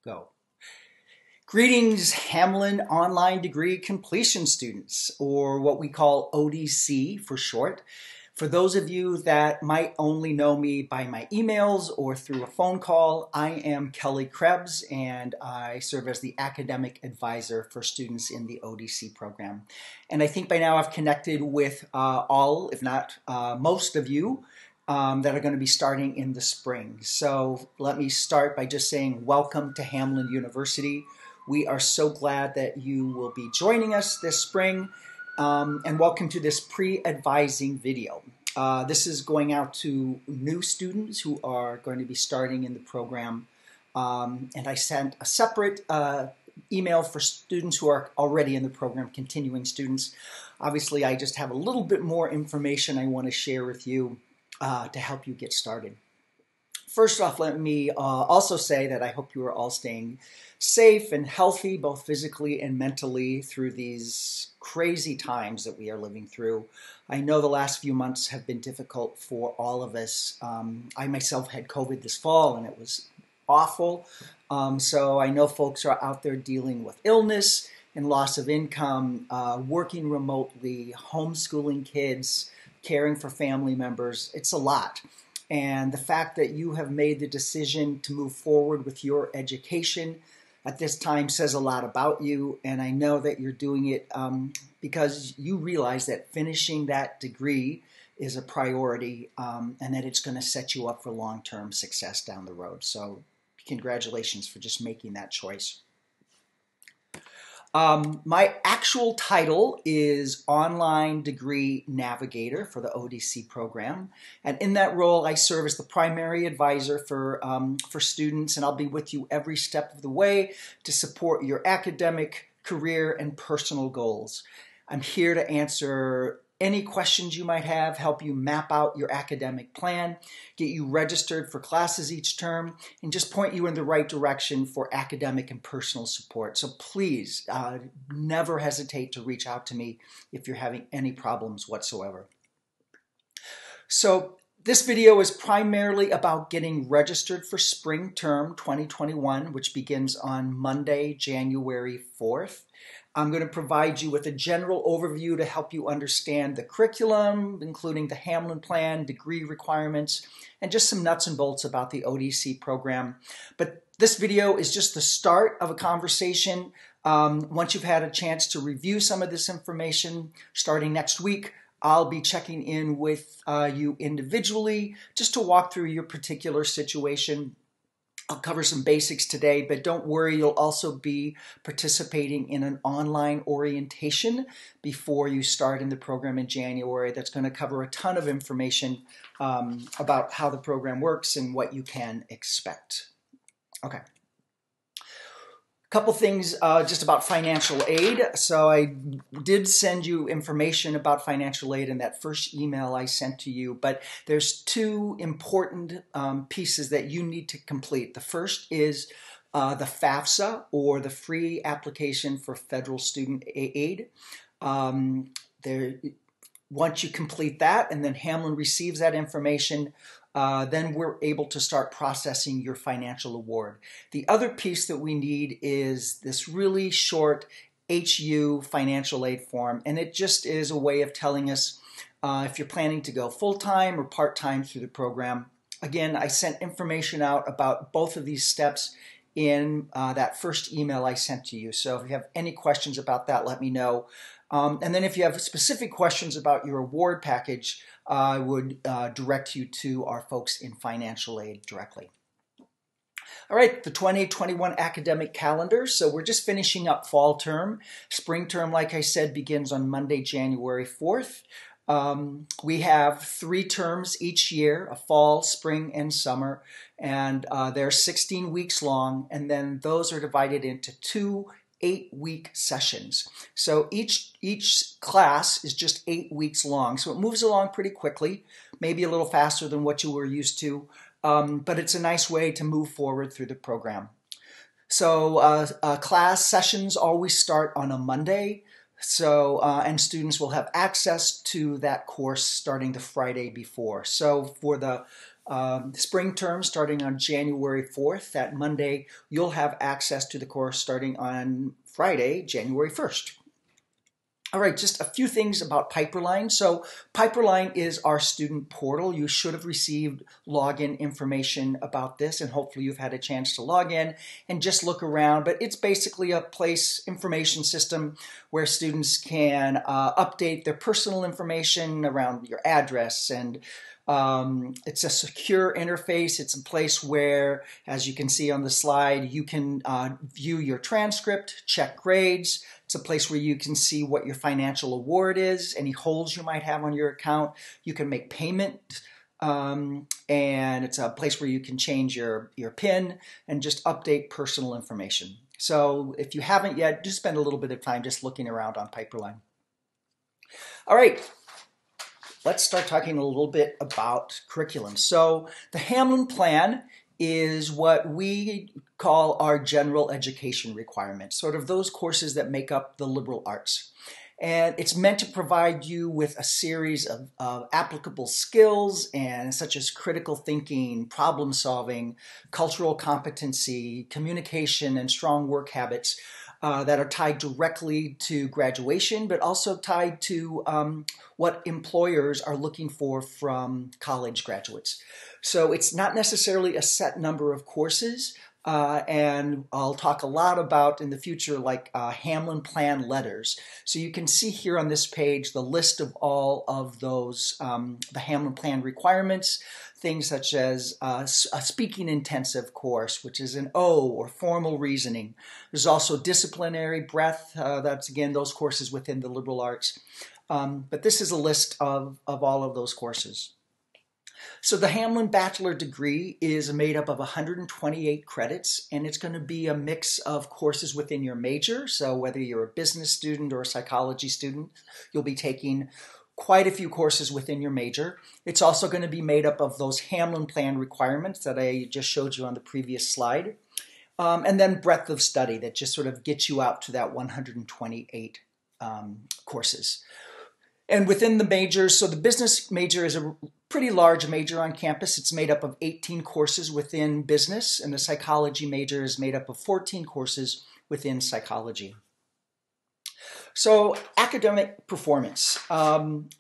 Go. Greetings, Hamlin Online Degree Completion students, or what we call ODC for short. For those of you that might only know me by my emails or through a phone call, I am Kelly Krebs, and I serve as the academic advisor for students in the ODC program. And I think by now I've connected with all, if not most of you, that are going to be starting in the spring. So let me start by just saying welcome to Hamlin University. We are so glad that you will be joining us this spring, and welcome to this pre-advising video. This is going out to new students who are going to be starting in the program, and I sent a separate email for students who are already in the program, continuing students. Obviously, I just have a little bit more information I want to share with you to help you get started. First off, let me also say that I hope you are all staying safe and healthy, both physically and mentally, through these crazy times that we are living through. I know the last few months have been difficult for all of us. I myself had COVID this fall, and it was awful. So I know folks are out there dealing with illness and loss of income, working remotely, homeschooling kids, caring for family members. It's a lot. And the fact that you have made the decision to move forward with your education at this time says a lot about you. And I know that you're doing it because you realize that finishing that degree is a priority, and that it's going to set you up for long-term success down the road. So congratulations for just making that choice. My actual title is Online Degree Navigator for the ODC program, and in that role I serve as the primary advisor for students, and I'll be with you every step of the way to support your academic, career, and personal goals. I'm here to answer any questions you might have, help you map out your academic plan, get you registered for classes each term, and just point you in the right direction for academic and personal support. So please never hesitate to reach out to me if you're having any problems whatsoever. So this video is primarily about getting registered for spring term 2021, which begins on Monday, January 4th. I'm going to provide you with a general overview to help you understand the curriculum, including the Hamlin Plan, degree requirements, and just some nuts and bolts about the ODC program. But this video is just the start of a conversation. Once you've had a chance to review some of this information, starting next week, I'll be checking in with you individually just to walk through your particular situation. I'll cover some basics today, but don't worry, you'll also be participating in an online orientation before you start in the program in January. That's going to cover a ton of information about how the program works and what you can expect. Okay. Couple things just about financial aid. So I did send you information about financial aid in that first email I sent to you, but there's two important pieces that you need to complete. The first is the FAFSA, or the Free Application for Federal Student Aid. Once you complete that, and then Hamlin receives that information, then we're able to start processing your financial award. The other piece that we need is this really short HU financial aid form, and it just is a way of telling us if you're planning to go full-time or part-time through the program. Again, I sent information out about both of these steps in that first email I sent to you. So if you have any questions about that, let me know. And then if you have specific questions about your award package, I would direct you to our folks in financial aid directly. All right, the 2021 academic calendar. So we're just finishing up fall term. Spring term, like I said, begins on Monday, January 4th. We have 3 terms each year, a fall, spring, and summer, and they're 16 weeks long, and then those are divided into 2 8-week sessions. So each class is just 8 weeks long, so it moves along pretty quickly, maybe a little faster than what you were used to, but it's a nice way to move forward through the program. So class sessions always start on a Monday. So, and students will have access to that course starting the Friday before. So for the Spring term starting on January 4th. That Monday, you'll have access to the course starting on Friday, January 1st. All right, just a few things about Piperline. So Piperline is our student portal. You should have received login information about this, and hopefully you've had a chance to log in and just look around. But it's basically a place information system where students can update their personal information around your address, and it's a secure interface. It's a place where, as you can see on the slide, you can view your transcript, check grades. It's a place where you can see what your financial award is, any holds you might have on your account. You can make payment, and it's a place where you can change your PIN and just update personal information. So if you haven't yet, just spend a little bit of time just looking around on Piperline. All right. Let's start talking a little bit about curriculum. So the Hamlin Plan is what we call our general education requirements, sort of those courses that make up the liberal arts. And it's meant to provide you with a series of applicable skills, and such as critical thinking, problem solving, cultural competency, communication, and strong work habits that are tied directly to graduation, but also tied to what employers are looking for from college graduates. So it's not necessarily a set number of courses, and I'll talk a lot about in the future like Hamlin Plan letters. So you can see here on this page the list of all of those, the Hamlin Plan requirements, things such as a speaking intensive course, which is an O, or formal reasoning. There's also disciplinary breadth, that's again those courses within the liberal arts. But this is a list of all of those courses. So the Hamlin Bachelor degree is made up of 128 credits, and it's going to be a mix of courses within your major. So whether you're a business student or a psychology student, you'll be taking quite a few courses within your major. It's also going to be made up of those Hamlin Plan requirements that I just showed you on the previous slide. And then breadth of study that just sort of gets you out to that 128 courses. And within the majors, so the business major is a pretty large major on campus. It's made up of 18 courses within business, and the psychology major is made up of 14 courses within psychology. So academic performance.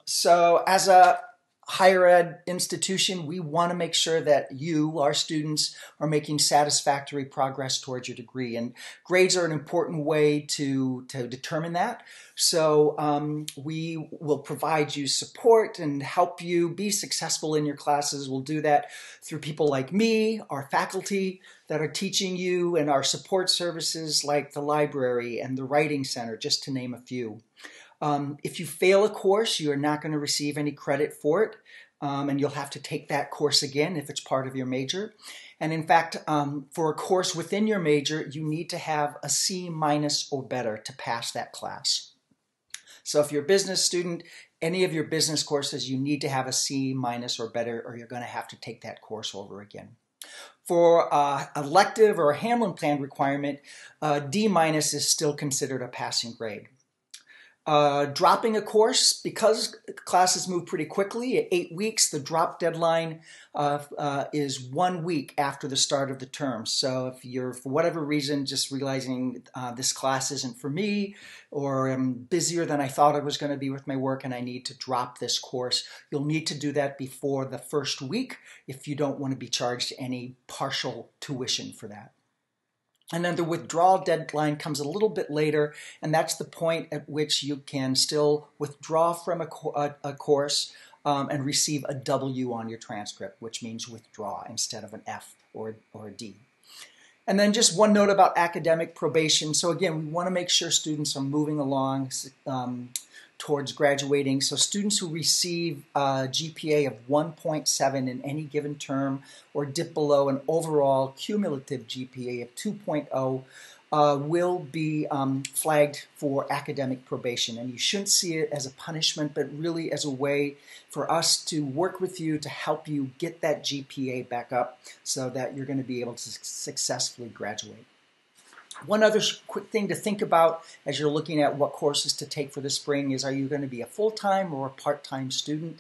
So as a higher ed institution, we want to make sure that you, our students, are making satisfactory progress towards your degree. And grades are an important way to determine that. So we will provide you support and help you be successful in your classes. We'll do that through people like me, our faculty that are teaching you, and our support services like the library and the writing center, just to name a few. If you fail a course, you are not going to receive any credit for it, and you'll have to take that course again if it's part of your major. And in fact, for a course within your major, you need to have a C- or better to pass that class. So if you're a business student, any of your business courses, you need to have a C- or better, or you're going to have to take that course over again. For elective or a Hamlin Plan requirement, D- is still considered a passing grade. Dropping a course, because classes move pretty quickly, at 8 weeks, the drop deadline is 1 week after the start of the term. So if you're, for whatever reason, just realizing this class isn't for me, or I'm busier than I thought I was going to be with my work and I need to drop this course, you'll need to do that before the first week if you don't want to be charged any partial tuition for that. And then the withdrawal deadline comes a little bit later, and that's the point at which you can still withdraw from a course and receive a W on your transcript, which means withdraw instead of an F or a D. And then just one note about academic probation. So again, we want to make sure students are moving along towards graduating. So students who receive a GPA of 1.7 in any given term or dip below an overall cumulative GPA of 2.0 will be flagged for academic probation. And you shouldn't see it as a punishment, but really as a way for us to work with you to help you get that GPA back up so that you're going to be able to successfully graduate. One other quick thing to think about as you're looking at what courses to take for the spring is, are you going to be a full-time or a part-time student?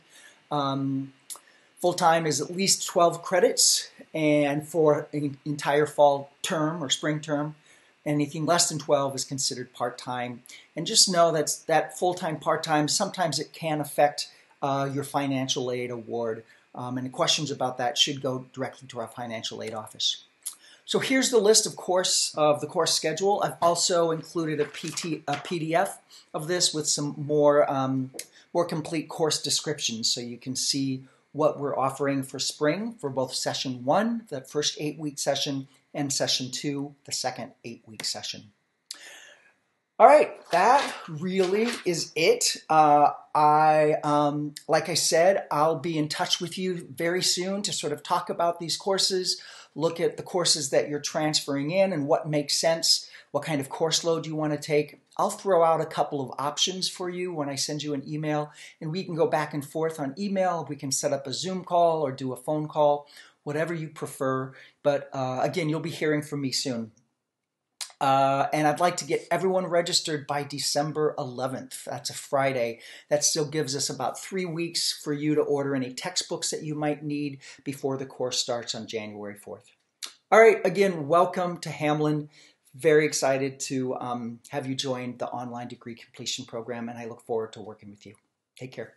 Full-time is at least 12 credits, and for an entire fall term or spring term, anything less than 12 is considered part-time. And just know that full-time, part-time, sometimes it can affect your financial aid award. And questions about that should go directly to our financial aid office. So here's the list of the course schedule. I've also included a PDF of this with some more complete course descriptions, so you can see what we're offering for spring for both session 1, the first 8-week session, and session 2, the second 8-week session. All right, that really is it. Like I said, I'll be in touch with you very soon to sort of talk about these courses, look at the courses that you're transferring in and what makes sense, what kind of course load you want to take. I'll throw out a couple of options for you when I send you an email, and we can go back and forth on email. We can set up a Zoom call or do a phone call, whatever you prefer. But again, you'll be hearing from me soon. And I'd like to get everyone registered by December 11th. That's a Friday. That still gives us about 3 weeks for you to order any textbooks that you might need before the course starts on January 4th. All right, again, welcome to Hamlin. Very excited to have you join the online degree completion program, and I look forward to working with you. Take care.